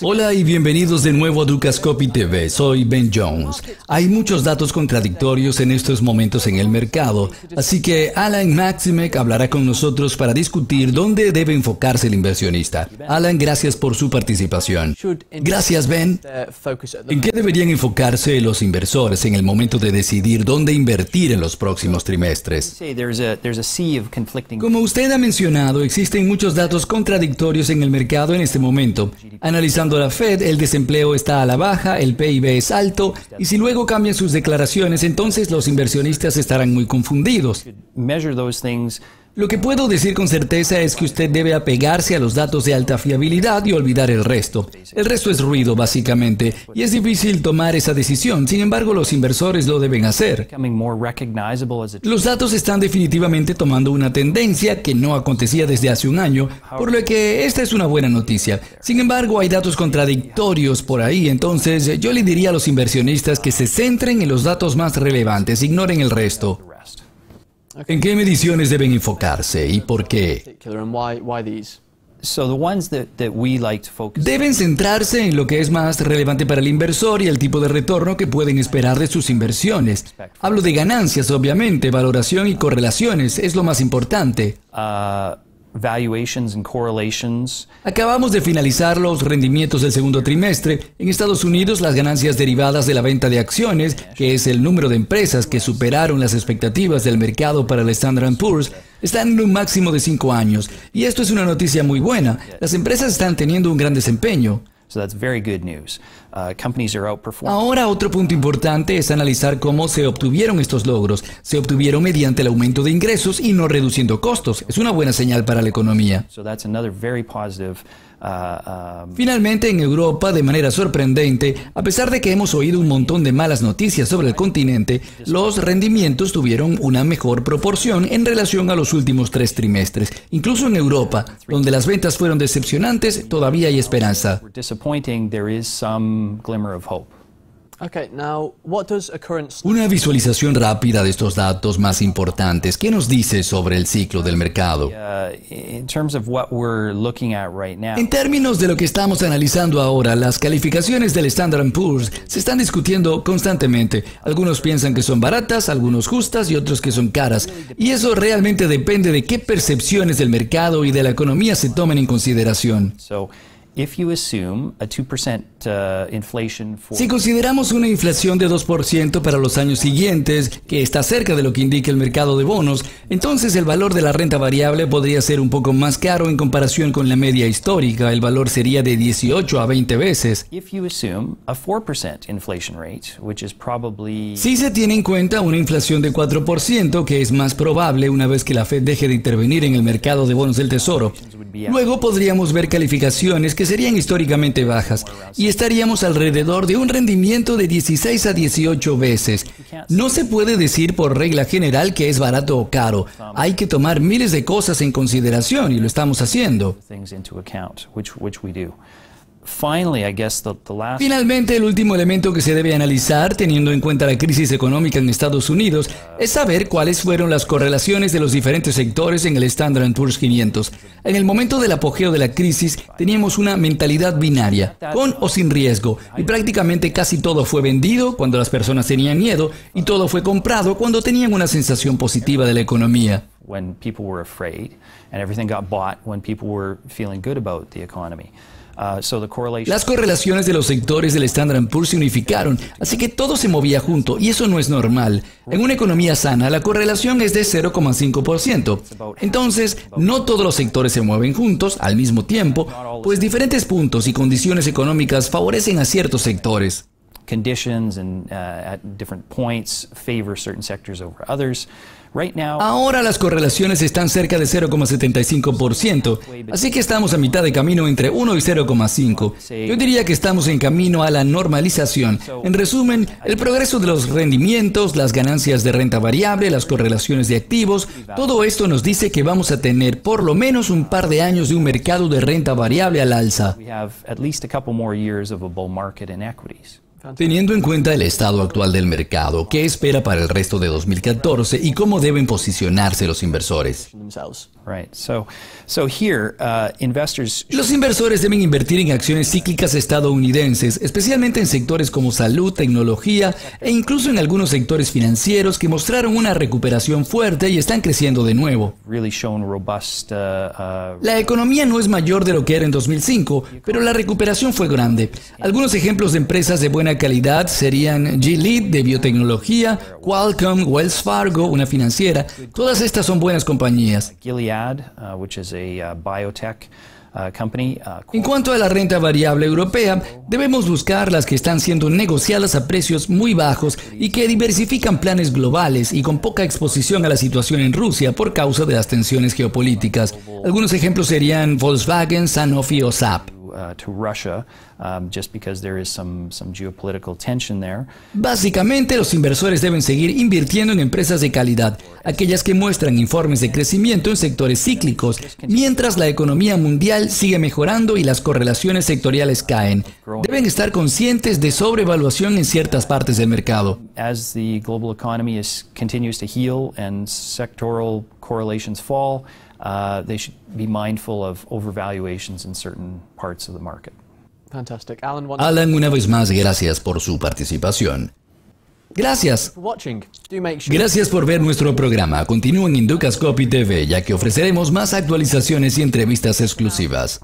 Hola y bienvenidos de nuevo a Dukascopy TV. Soy Ben Jones. Hay muchos datos contradictorios en estos momentos en el mercado, así que Alan Maximek hablará con nosotros para discutir dónde debe enfocarse el inversionista. Alan, gracias por su participación. Gracias, Ben. ¿En qué deberían enfocarse los inversores en el momento de decidir dónde invertir en los próximos trimestres? Como usted ha mencionado, existen muchos datos contradictorios en el mercado en este momento. Analizando la Fed, el desempleo está a la baja, el PIB es alto, y si luego cambian sus declaraciones, entonces los inversionistas estarán muy confundidos. Lo que puedo decir con certeza es que usted debe apegarse a los datos de alta fiabilidad y olvidar el resto. El resto es ruido, básicamente, y es difícil tomar esa decisión. Sin embargo, los inversores lo deben hacer. Los datos están definitivamente tomando una tendencia que no acontecía desde hace un año, por lo que esta es una buena noticia. Sin embargo, hay datos contradictorios por ahí, entonces yo le diría a los inversionistas que se centren en los datos más relevantes, ignoren el resto. ¿En qué mediciones deben enfocarse y por qué? Deben centrarse en lo que es más relevante para el inversor y el tipo de retorno que pueden esperar de sus inversiones. Hablo de ganancias, obviamente, valoración y correlaciones es lo más importante. Acabamos de finalizar los rendimientos del segundo trimestre. En Estados Unidos, las ganancias derivadas de la venta de acciones, que es el número de empresas que superaron las expectativas del mercado para el Standard & Poor's, están en un máximo de 5 años. Y esto es una noticia muy buena. Las empresas están teniendo un gran desempeño. Ahora, otro punto importante es analizar cómo se obtuvieron estos logros. Se obtuvieron mediante el aumento de ingresos y no reduciendo costos. Es una buena señal para la economía. Finalmente, en Europa, de manera sorprendente, a pesar de que hemos oído un montón de malas noticias sobre el continente, los rendimientos tuvieron una mejor proporción en relación a los últimos 3 trimestres. Incluso en Europa, donde las ventas fueron decepcionantes, todavía hay esperanza. Una visualización rápida de estos datos más importantes. ¿Qué nos dice sobre el ciclo del mercado? En términos de lo que estamos analizando ahora, las calificaciones del Standard & Poor's se están discutiendo constantemente. Algunos piensan que son baratas, algunos justas y otros que son caras. Y eso realmente depende de qué percepciones del mercado y de la economía se tomen en consideración. Si consideramos una inflación de 2% para los años siguientes, que está cerca de lo que indica el mercado de bonos, entonces el valor de la renta variable podría ser un poco más caro en comparación con la media histórica. El valor sería de 18 a 20 veces. Si se tiene en cuenta una inflación de 4%, que es más probable una vez que la Fed deje de intervenir en el mercado de bonos del Tesoro, luego podríamos ver calificaciones que serían históricamente bajas y estaríamos alrededor de un rendimiento de 16 a 18 veces. No se puede decir por regla general que es barato o caro. Hay que tomar miles de cosas en consideración y lo estamos haciendo. Finalmente, el último elemento que se debe analizar, teniendo en cuenta la crisis económica en Estados Unidos, es saber cuáles fueron las correlaciones de los diferentes sectores en el Standard & Poor's 500. En el momento del apogeo de la crisis, teníamos una mentalidad binaria, con o sin riesgo, y prácticamente casi todo fue vendido cuando las personas tenían miedo, y todo fue comprado cuando tenían una sensación positiva de la economía. Las correlaciones de los sectores del Standard & Poor's se unificaron, así que todo se movía junto, y eso no es normal. En una economía sana, la correlación es de 0,5%. Entonces, no todos los sectores se mueven juntos al mismo tiempo, pues diferentes puntos y condiciones económicas favorecen a ciertos sectores. Ahora las correlaciones están cerca de 0,75%, así que estamos a mitad de camino entre 1 y 0,5. Yo diría que estamos en camino a la normalización. En resumen, el progreso de los rendimientos, las ganancias de renta variable, las correlaciones de activos, todo esto nos dice que vamos a tener por lo menos un par de años de un mercado de renta variable al alza. Teniendo en cuenta el estado actual del mercado, ¿qué espera para el resto de 2014 y cómo deben posicionarse los inversores? Los inversores deben invertir en acciones cíclicas estadounidenses, especialmente en sectores como salud, tecnología e incluso en algunos sectores financieros que mostraron una recuperación fuerte y están creciendo de nuevo. La economía no es mayor de lo que era en 2005, pero la recuperación fue grande. Algunos ejemplos de empresas de buena calidad serían Gilead de biotecnología, Qualcomm, Wells Fargo, una financiera. Todas estas son buenas compañías. En cuanto a la renta variable europea, debemos buscar las que están siendo negociadas a precios muy bajos y que diversifican planes globales y con poca exposición a la situación en Rusia por causa de las tensiones geopolíticas. Algunos ejemplos serían Volkswagen, Sanofi o SAP. Básicamente, los inversores deben seguir invirtiendo en empresas de calidad, aquellas que muestran informes de crecimiento en sectores cíclicos, mientras la economía mundial sigue mejorando y las correlaciones sectoriales caen. Deben estar conscientes de sobrevaluación en ciertas partes del mercado. As the global economy continues to heal and sectoral correlations fall, they should be mindful of overvaluations in certain parts of the market. Fantastic. Alan, una vez más, gracias por su participación. Gracias. Gracias por ver nuestro programa. Continúen en Dukascopy TV, ya que ofreceremos más actualizaciones y entrevistas exclusivas.